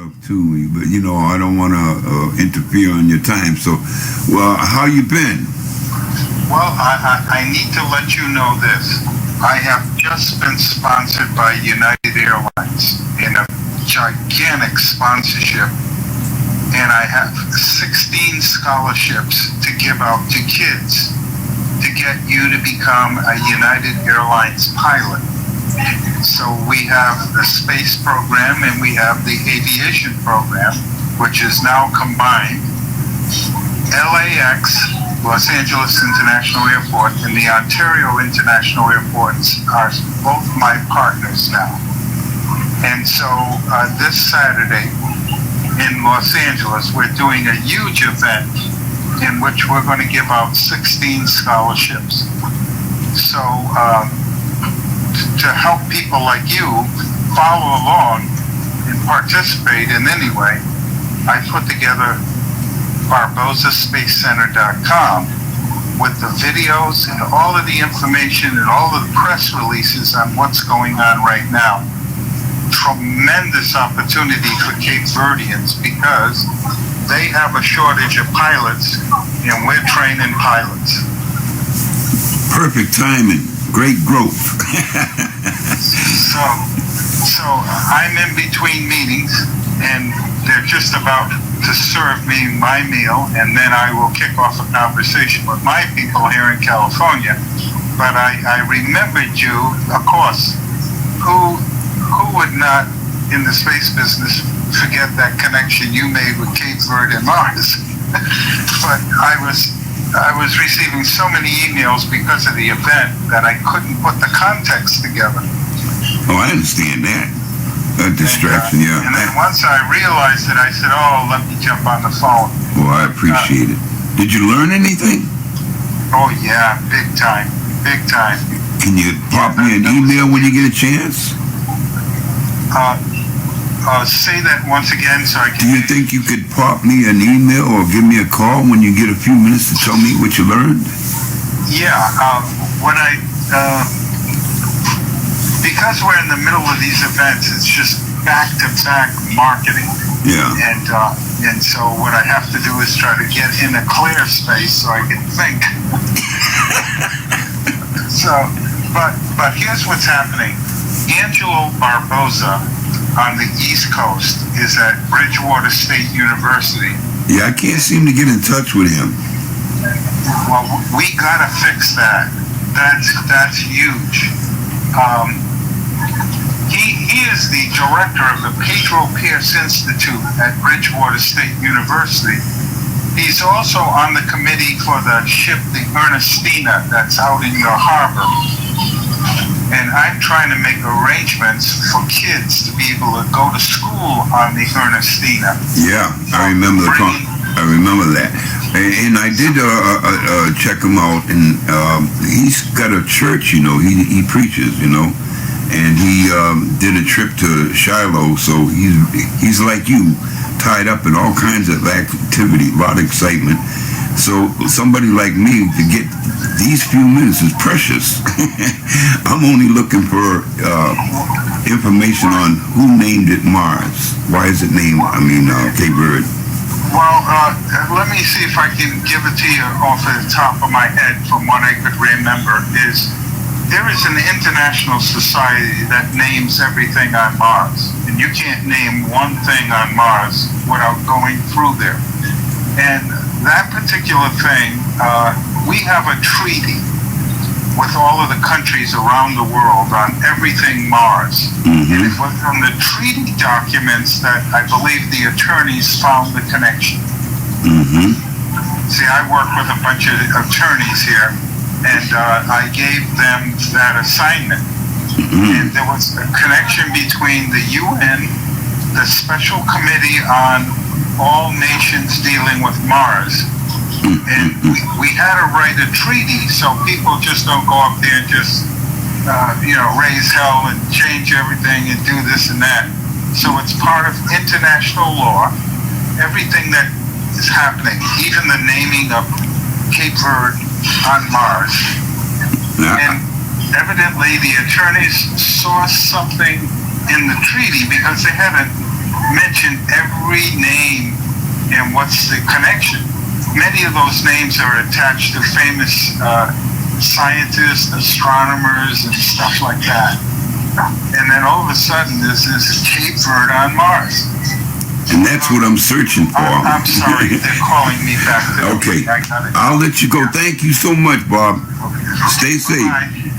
stuff too, but I don't want to interfere on your time. So, well, how you been? Well, I need to let you know this. I have just been sponsored by United Airlines in a gigantic sponsorship, and I have 16 scholarships to give out to kids to get you to become a United Airlines pilot. So we have the space program and we have the aviation program, which is now combined. LAX, Los Angeles International Airport, and the Ontario International Airports are both my partners now. And so this Saturday in Los Angeles, we're doing a huge event in which we're going to give out 16 scholarships. So to help people like you follow along and participate in any way, I put together BarbozaSpaceCenter.com with the videos and all of the information and all of the press releases on what's going on right now. Tremendous opportunity for Cape Verdeans because they have a shortage of pilots and we're training pilots. Perfect timing. Great growth. So I'm in between meetings and they're just about to serve me my meal, and then I will kick off a conversation with my people here in California. But I remembered you, of course. Who would not, in the space business, forget that connection you made with Cape Verde and Mars? But I was receiving so many emails because of the event that I couldn't put the context together. Oh, I understand that. A distraction, yeah. And then once I realized it, I said, oh, let me jump on the phone. Well, I appreciate it. Did you learn anything? Oh, yeah, big time. Big time. Can you pop me an email when you get a chance? Say that once again so I can... Do you think you could pop me an email or give me a call when you get a few minutes to tell me what you learned? Yeah, because we're in the middle of these events, it's just back-to-back marketing. Yeah. And so what I have to do is try to get in a clear space so I can think. But here's what's happening. Angelo Barboza on the East Coast is at Bridgewater State University. Yeah, I can't seem to get in touch with him. Well, we gotta fix that. That's huge. He is the director of the Pedro Pierce Institute at Bridgewater State University. He's also on the committee for the ship, the Ernestina, that's out in your harbor. And I'm trying to make arrangements for kids to be able to go to school on the Ernestina. Yeah, I remember that. And I did check him out, and he's got a church, he preaches, and he did a trip to Shiloh, so he's like you, tied up in all kinds of activity, a lot of excitement. So somebody like me to get these few minutes is precious. I'm only looking for information on who named it Mars. Why is it named, Cape Verde? Well, let me see if I can give it to you off the top of my head from what I could remember. There is an international society that names everything on Mars, and you can't name one thing on Mars without going through there. And that particular thing, we have a treaty with all of the countries around the world on everything Mars. Mm-hmm. And it was from the treaty documents that I believe the attorneys found the connection. Mm-hmm. See, I work with a bunch of attorneys here, and I gave them that assignment. Mm-hmm. And there was a connection between the UN, the Special Committee on All Nations Dealing with Mars, and we had to write a treaty so people just don't go up there and just, raise hell and change everything and do this and that. So it's part of international law. Everything that is happening, even the naming of Cape Verde on Mars. Yeah. And evidently the attorneys saw something in the treaty because they had mention every name and what's the connection. Many of those names are attached to famous scientists, astronomers, and stuff like that. And then all of a sudden, there's this Cape Verde on Mars. And that's what I'm searching for. I'm sorry, they're calling me back. Okay, I'll let you go. Thank you so much, Bob. Stay safe. Bye.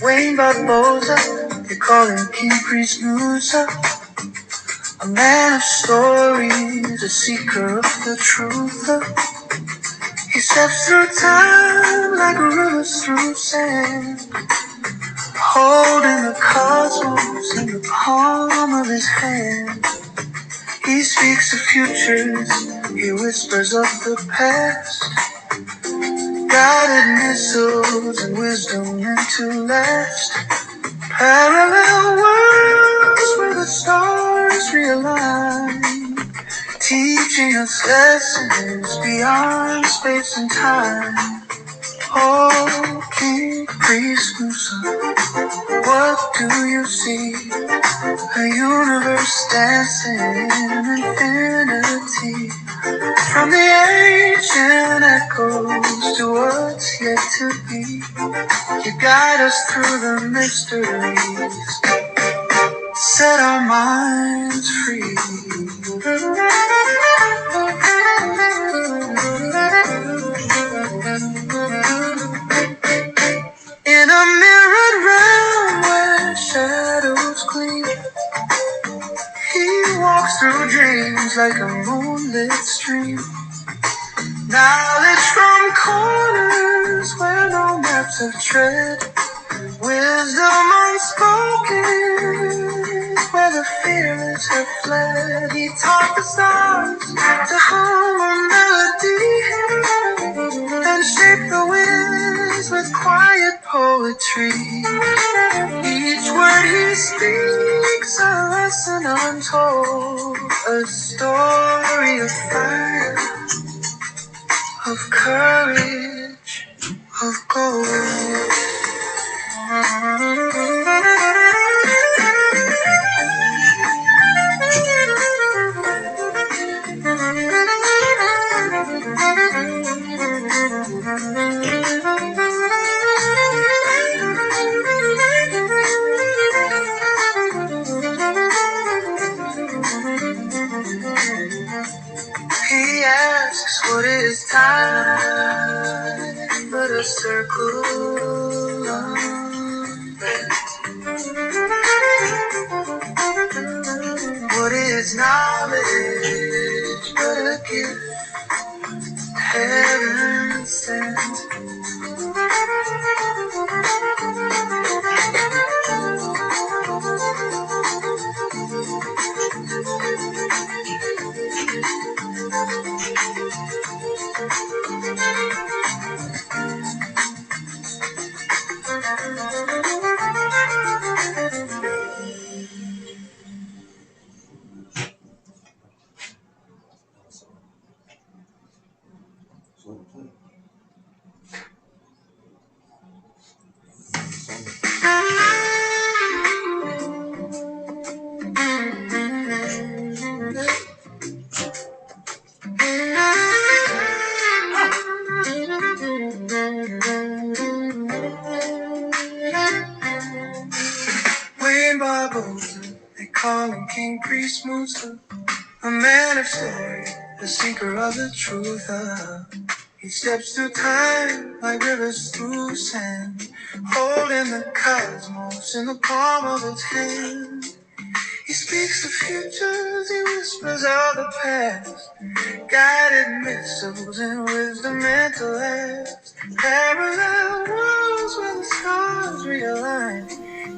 Wayne Barboza, they call him King Priest Loser. A man of stories, a seeker of the truth. He steps through time like rivers through sand, holding the cosmos in the palm of his hand. He speaks of futures, he whispers of the past, guided missiles and wisdom meant to last. Parallel worlds where the stars realign, teaching us lessons beyond space and time. Oh, King Priest Musa, what do you see? A universe dancing in infinity. From the ancient echoes to what's yet to be, you guide us through the mysteries, set our minds free. In a mirrored realm where shadows gleam, he walks through dreams like a moonlit stream. Knowledge from corners where no maps have tread, wisdom unspoken where the fearless have fled. He taught the stars to hum a melody and shape the winds with quiet poetry. Each word he speaks a lesson untold, a story of fire, of courage, of gold. He asks, what is time but a circle unbent? What is knowledge but a gift heaven sent? Wayne Barboza, they call him King Priest Musa, a man of story, the seeker of the truth. He steps through time like rivers through sand, holding the cosmos in the palm of his hand. He speaks the futures, he whispers of the past, guided missiles and wisdom meant to last. Parallel worlds where the stars realign,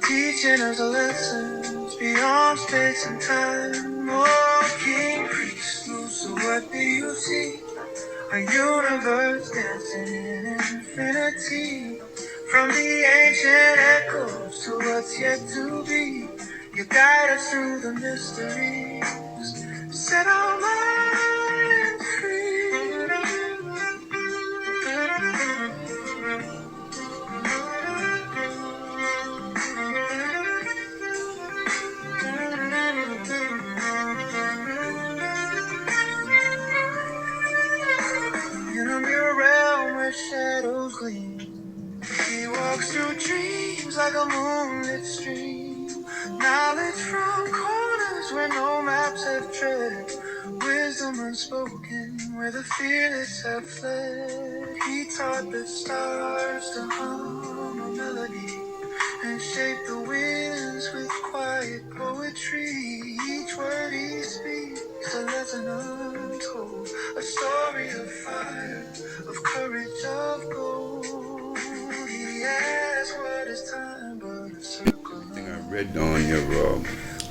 teaching us lessons beyond space and time. Oh, King Priest, so what do you see? A universe dancing in infinity. From the ancient echoes to what's yet to be, you guide us through the mysteries. Set our minds free. In a mirror realm where shadows gleam, he walks through dreams like a moonlit stream. Knowledge from corners where no maps have tread, wisdom unspoken where the fearless have fled. He taught the stars to hum a melody and shaped the winds with quiet poetry. Each word he speaks, a lesson untold, a story of fire, of courage, of gold. He asks what is time but a circle. I read on your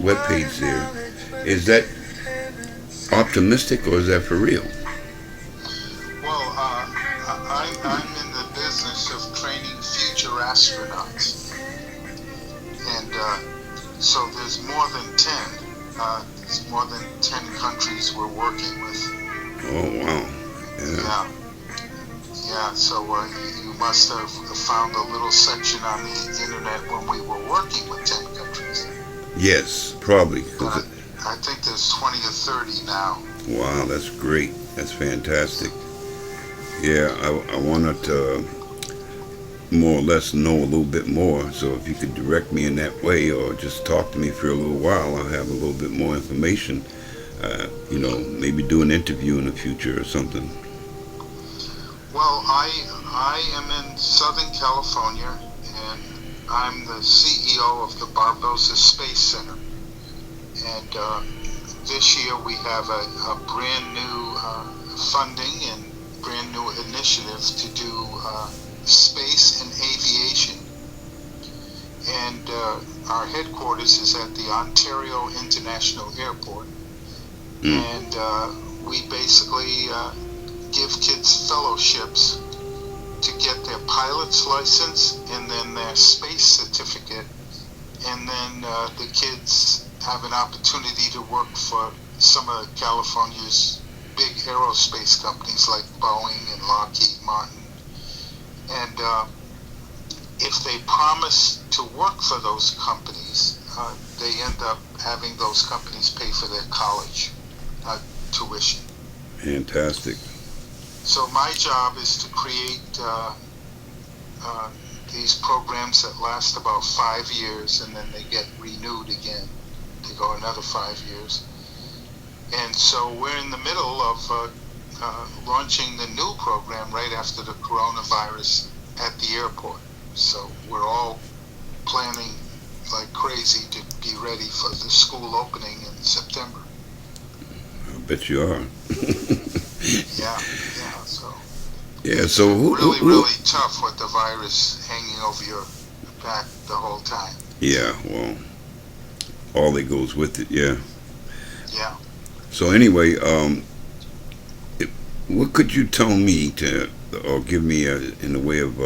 webpage there. Is that optimistic or is that for real? Well, I'm in the business of training future astronauts. And so there's more than 10. There's more than 10 countries we're working with. Oh, wow. Yeah. Yeah, so you must have found a little section on the internet when we were working with 10 countries. Yes, probably. But I think there's 20 or 30 now. Wow, that's great. That's fantastic. Yeah, I wanted to more or less know a little bit more. So if you could direct me in that way or just talk to me for a little while, I'll have a little bit more information. Maybe do an interview in the future or something. Well, I am in Southern California, and I'm the CEO of the Barboza Space Center. And this year we have a brand new funding and brand new initiative to do space and aviation. And our headquarters is at the Ontario International Airport. And we basically give kids fellowships to get their pilot's license and then their space certificate. And then the kids have an opportunity to work for some of California's big aerospace companies like Boeing and Lockheed Martin. And if they promise to work for those companies, they end up having those companies pay for their college tuition. Fantastic. So my job is to create these programs that last about 5 years, and then they get renewed again. They go another 5 years. And so we're in the middle of launching the new program right after the coronavirus at the airport. So we're all planning like crazy to be ready for the school opening in September. I bet you are. Yeah. So really tough with the virus hanging over your back the whole time. Yeah, well, all that goes with it, yeah. Yeah. So anyway, what could you tell me or give me in the way of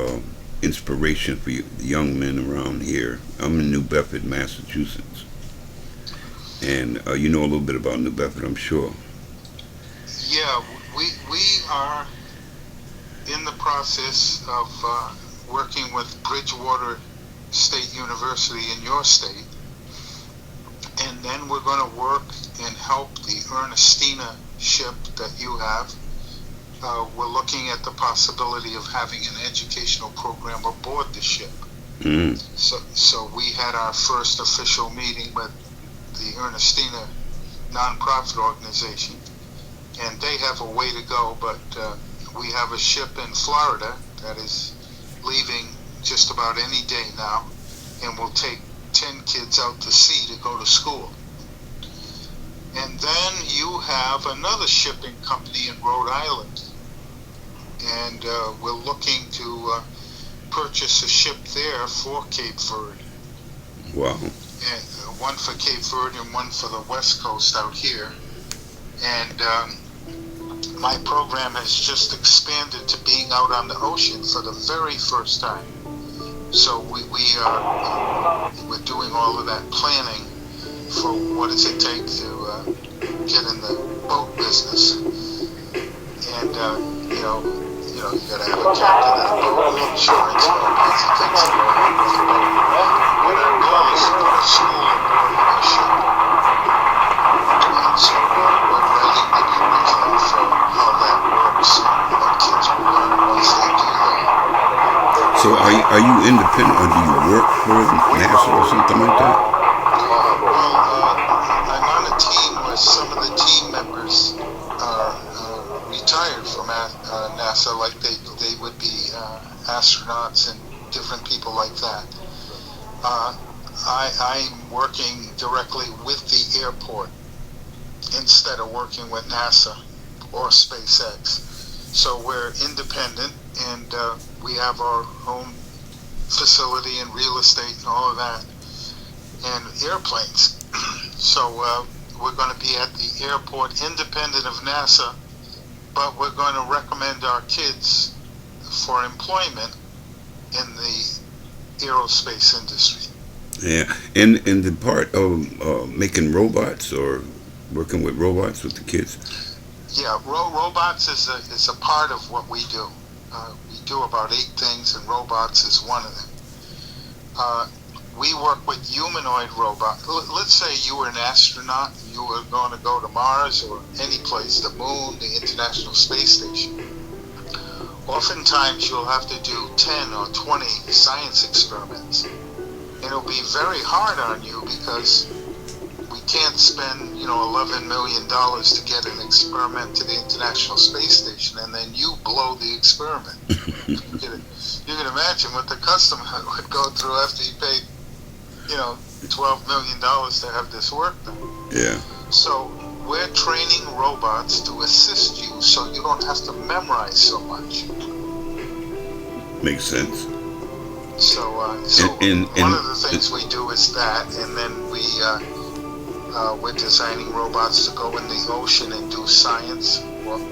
inspiration for you, the young men around here? I'm in New Bedford, Massachusetts, and you know a little bit about New Bedford, I'm sure. Yeah, we are in the process of working with Bridgewater State University in your state, and then we're going to work and help the Ernestina ship that you have we're looking at the possibility of having an educational program aboard the ship. Mm. So we had our first official meeting with the Ernestina nonprofit organization, and they have a way to go, but we have a ship in Florida that is leaving just about any day now, and will take 10 kids out to sea to go to school. And then you have another shipping company in Rhode Island, and we're looking to purchase a ship there for Cape Verde. Wow. And one for Cape Verde and one for the West Coast out here. And my program has just expanded to being out on the ocean for the very first time. So we're doing all of that planning for what does it take to get in the boat business. And you gotta have a captain and a boat, insurance, and all kinds of things that go along with the boat. But our goal is to put a school aboard the ship. And so we're writing the curriculum for how that works and what kids will learn once they do that. So are you independent, or do you work for NASA or something like that? I'm on a team where some of the team members are retired from NASA, like they would be astronauts and different people like that. I'm working directly with the airport instead of working with NASA or SpaceX. So we're independent, and we have our own facility and real estate and all of that, and airplanes. So we're going to be at the airport independent of NASA, but we're going to recommend our kids for employment in the aerospace industry. Yeah, and the part of making robots or working with robots with the kids. Yeah, robots is a part of what we do. We do about 8 things, and robots is one of them. We work with humanoid robots. Let's say you were an astronaut, you were going to go to Mars or any place, the moon, the International Space Station. Oftentimes you'll have to do 10 or 20 science experiments. And it'll be very hard on you because we can't spend, $11 million to get an experiment to the International Space Station, and then you blow the experiment. You can imagine what the customer would go through after you paid, $12 million to have this work done. Yeah. So we're training robots to assist you so you don't have to memorize so much. Makes sense. So one of the things we do is that, and then we're designing robots to go in the ocean and do science.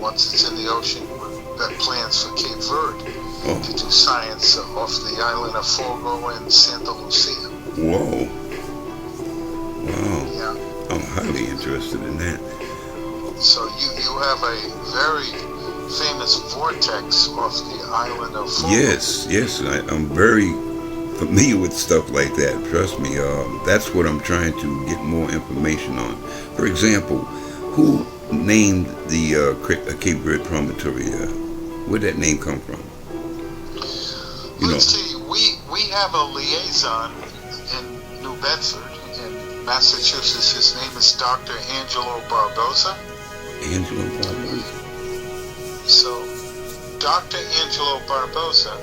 Once it's in the ocean, we've got plans for Cape Verde to do science off the island of Fogo and Santa Lucia. Whoa. Wow. Yeah. I'm highly interested in that. So you have a very famous vortex off the island of Fogo. Yes, I'm very familiar with stuff like that. Trust me, that's what I'm trying to get more information on. For example, who named the Cape Verde promontory? Where'd that name come from? Let's see. We have a liaison in New Bedford, in Massachusetts. His name is Dr. Angelo Barboza. Angelo Barboza. So, Dr. Angelo Barboza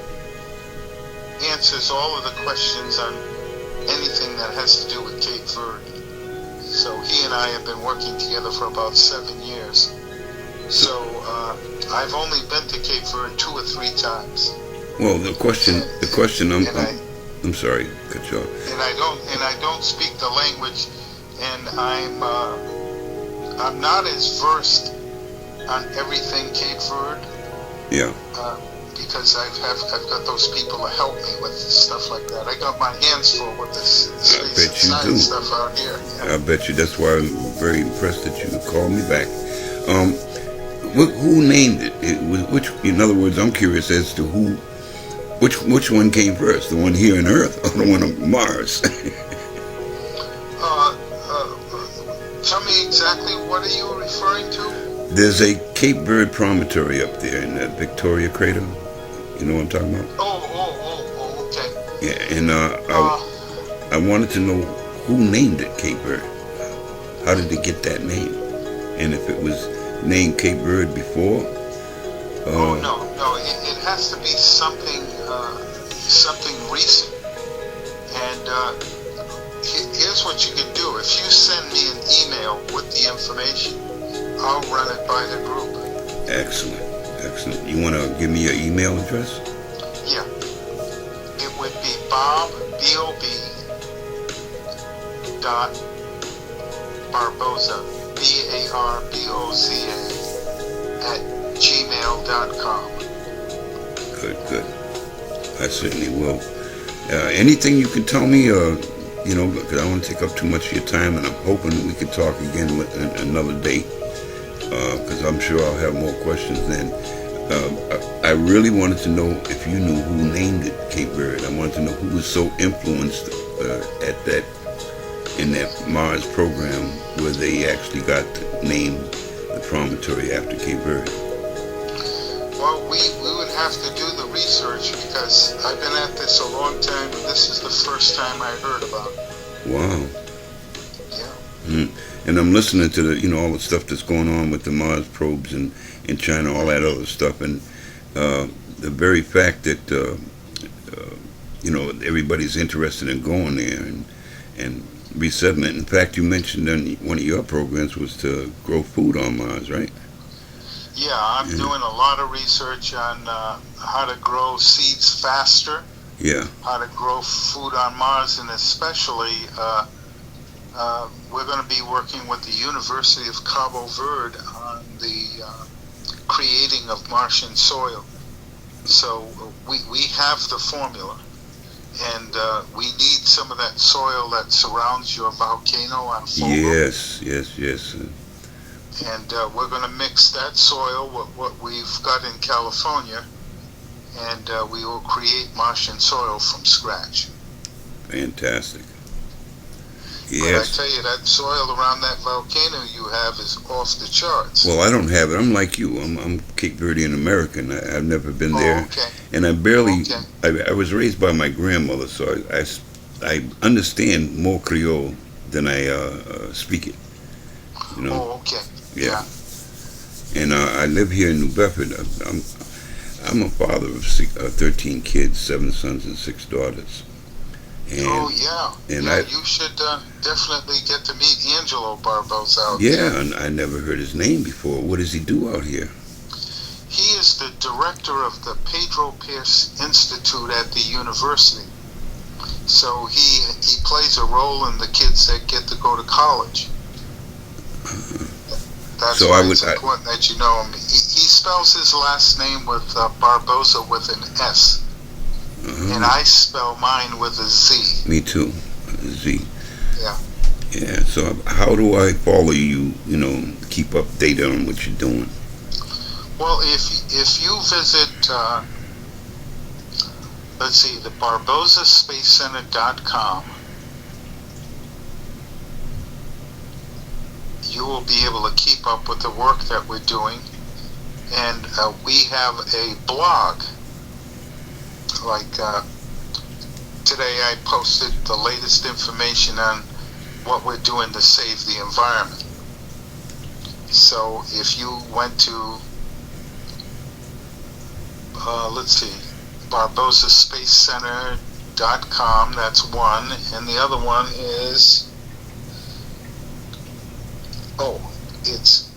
answers all of the questions on anything that has to do with Cape Verde. So he and I have been working together for about 7 years. So I've only been to Cape Verde 2 or 3 times. Well, the question. I'm sorry, cut you off. And I don't speak the language, and I'm not as versed on everything Cape Verde. Yeah. Because I've got those people to help me with stuff like that. I got my hands full with this space and science stuff out here. Yeah. I bet you. That's why I'm very impressed that you called me back. Who named it? In other words, I'm curious as to which one came first, the one here on Earth or the one on Mars? Tell me exactly, what are you referring to? There's a Cape Verde promontory up there in that Victoria crater. You know what I'm talking about? Okay. Yeah, and I wanted to know who named it Cape Verde. How did they get that name? And if it was named Cape Verde before? No. It has to be something recent. And here's what you can do. If you send me an email with the information, I'll run it by the group. Excellent. You want to give me your email address? Yeah. It would be Bob, B-O-B, dot Barboza, B-A-R-B-O-Z-A, at gmail.com. Good. I certainly will. Anything you can tell me, because I don't want to take up too much of your time, and I'm hoping we could talk again another day, because I'm sure I'll have more questions then. I really wanted to know if you knew who named it Cape Verde. I wanted to know who was so influenced in that Mars program where they actually got to name the promontory after Cape Verde. Well, we would have to do the research because I've been at this a long time, and this is the first time I heard about it. Wow. Yeah. And I'm listening to all the stuff that's going on with the Mars probes in China, all that other stuff, and the very fact that everybody's interested in going there and resettlement. In fact, you mentioned in one of your programs was to grow food on Mars, right? Yeah, I'm doing a lot of research on how to grow seeds faster. Yeah. How to grow food on Mars, and especially we're going to be working with the University of Cabo Verde on the creating of Martian soil. So we have the formula, and we need some of that soil that surrounds your volcano on Fogo. Yes. And we're going to mix that soil with what we've got in California, and we will create Martian soil from scratch. Fantastic. Yes. But I tell you, that soil around that volcano you have is off the charts. Well, I don't have it. I'm like you. I'm Cape Verdean American. I've never been there. Okay. And I barely, I was raised by my grandmother, so I understand more Creole than I speak it. Okay. Yeah. And I live here in New Bedford. I'm a father of 13 kids, 7 sons and 6 daughters. And, you should definitely get to meet Angelo Barboza out there. Yeah, and I never heard his name before. What does he do out here? He is the director of the Pedro Pierce Institute at the university. So he plays a role in the kids that get to go to college. That's why it's important that you know him. He spells his last name with Barboza with an S. And I spell mine with a Z. Me too, a Z. Yeah. Yeah, so how do I follow you, keep updated on what you're doing? Well, if you visit, the BarbozaSpaceCenter.com, you will be able to keep up with the work that we're doing. And we have a blog. Like today I posted the latest information on what we're doing to save the environment. So if you went to, BarbozaSpaceCenter.com, that's one, and the other one is, it's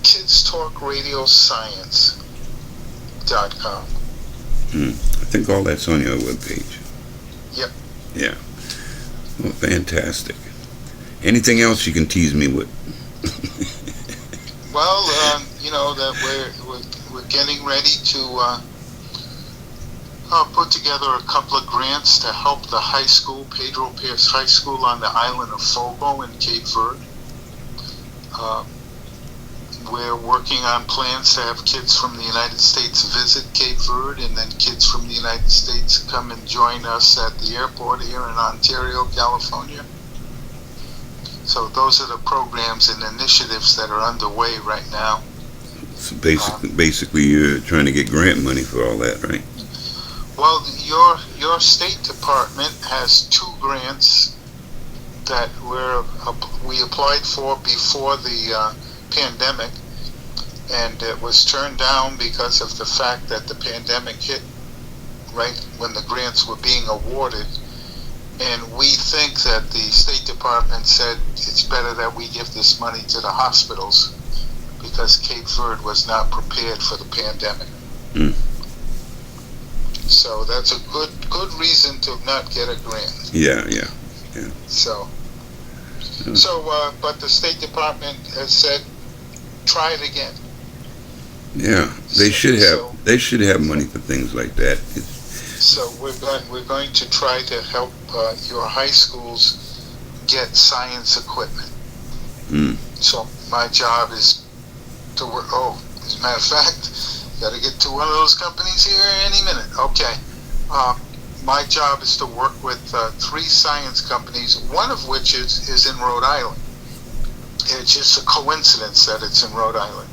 KidsTalkRadioScience.com. I think all that's on your webpage. Yep. Yeah. Well, fantastic. Anything else you can tease me with? Well, that we're getting ready to put together a couple of grants to help the high school, Pedro Pierce High School on the island of Fogo in Cape Verde. We're working on plans to have kids from the United States visit Cape Verde, and then kids from the United States come and join us at the airport here in Ontario, California. So those are the programs and initiatives that are underway right now. So basically, you're trying to get grant money for all that, right? Well, your State Department has 2 grants that we applied for before the pandemic, and it was turned down because of the fact that the pandemic hit right when the grants were being awarded. And we think that the State Department said it's better that we give this money to the hospitals because Cape Verde was not prepared for the pandemic. Mm. So that's a good reason to not get a grant. Yeah. But the State Department has said, try it again. Yeah, they should have money for things like that. So we're going to try to help your high schools get science equipment. Mm. So my job is to work. Oh, as a matter of fact, got to get to one of those companies here any minute. Okay. My job is to work with 3 science companies, one of which is in Rhode Island. It's just a coincidence that it's in Rhode Island,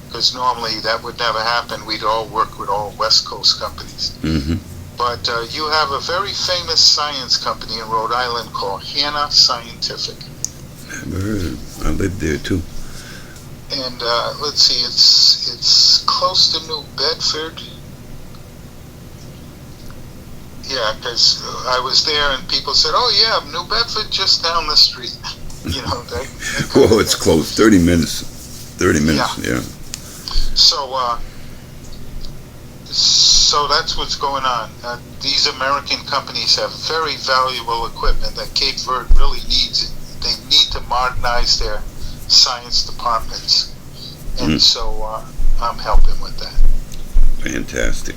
because normally that would never happen. We'd all work with all West Coast companies. Mm-hmm. But you have a very famous science company in Rhode Island called Hannah Scientific. Never heard. I lived there too. And let's see, it's close to New Bedford. Yeah, because I was there and people said, "Oh yeah, New Bedford just down the street." You know, well, it's close. 30 minutes. 30 minutes. Yeah. So that's what's going on. These American companies have very valuable equipment that Cape Verde really needs. They need to modernize their science departments, and so I'm helping with that. Fantastic.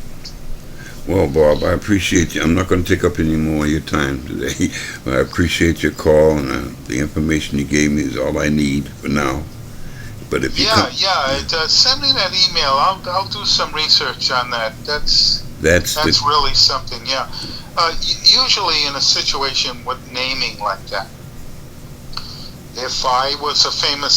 Well, Bob, I appreciate you. I'm not going to take up any more of your time today, but I appreciate your call, and the information you gave me is all I need for now. But if you send me that email. I'll do some research on that. That's really something. Yeah. Usually in a situation with naming like that, if I was a famous